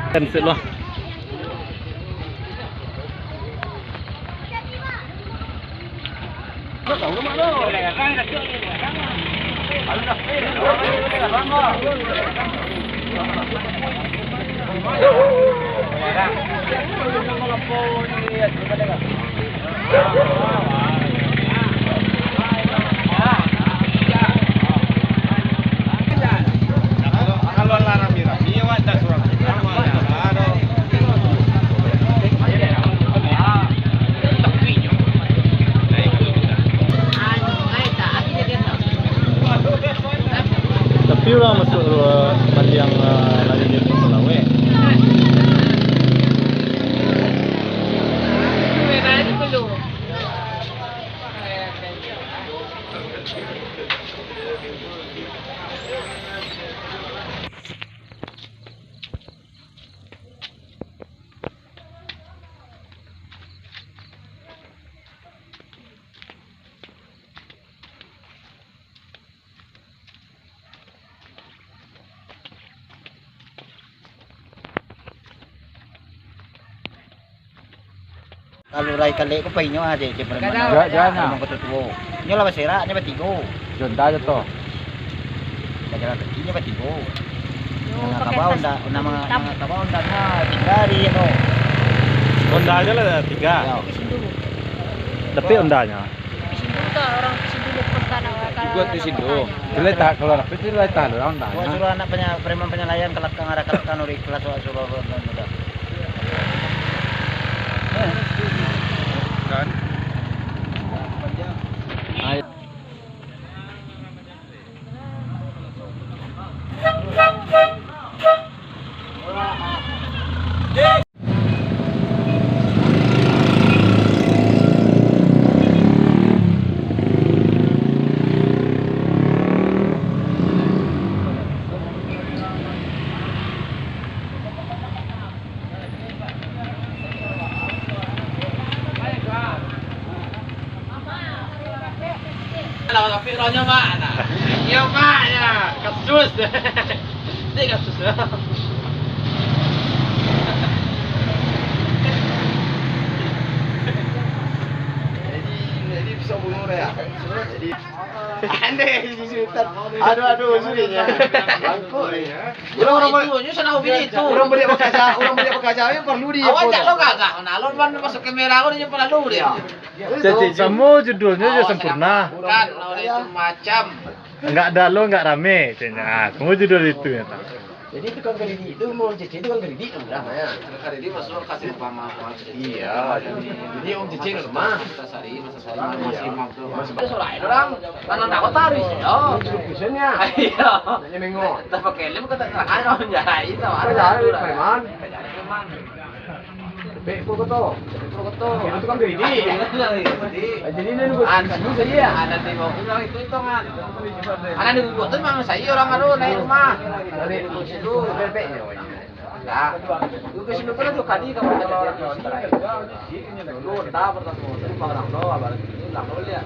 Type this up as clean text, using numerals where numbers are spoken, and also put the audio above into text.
Cancel loh. Tapi lah masuk yang lari di Pelawe. Kalau rai kali ko painyo aja ke perempuan. Jangan. Mau ketutuo. Nyo lah basira, nya batigo. Jonda aja toh. Bagara nya batigo. Mga kabaw nda, mga kabaw nda na tingari ano. Honda aja lah 3. Ya. Tapi Hondanya. Pisindu tuh orang Pisindu kota kalau. Gua di situ. Jelek tak kalau rapi jelek tak Gua Hondanya. suruh anak preman penyelayan kelak kang arah kelak kan uri kelas suruh udah. Kan. Kalau tapi rohnya mana? Iya maknya kasus. Ini kasus. Jadi bisa bunuh ya. Jadi aneh disutan. Aduh surinya. Bangku ya. Orang itu sana hobi itu. Orang beli bekas yang perlu dia. Awak jak lo kagak. Nah, lo masuk kamera aku dia perlu dia. Jadi semua judulnya aja sempurna. Bukan, itu macam. Enggak ada lo, enggak rame. Nah, semua judul itu ya. Jadi tukang geridi itu mau Cici tukang geridi kan namanya. Tukang geridi masuk kasih pama. Iya. Jadi om Cici ke rumah. Sari masih imam tuh. Masih sorai orang. Karena nak taris. Oh, distribusinya. Iya. Hanya mengo. Tak pakai lem kata kan orang jahit itu. Ada preman. Preman. Bepo to. Itu tukang geridi. Jadi ini nunggu. Anu saya ada di mau bilang itu hitungan. Ada di buat tuh memang saya orang anu naik rumah. Dari situ bebeknya. Ya. Itu ke situ kan tuh kali kamu ada di sini. Dulu dah pertama orang lo abang itu lang lo ya.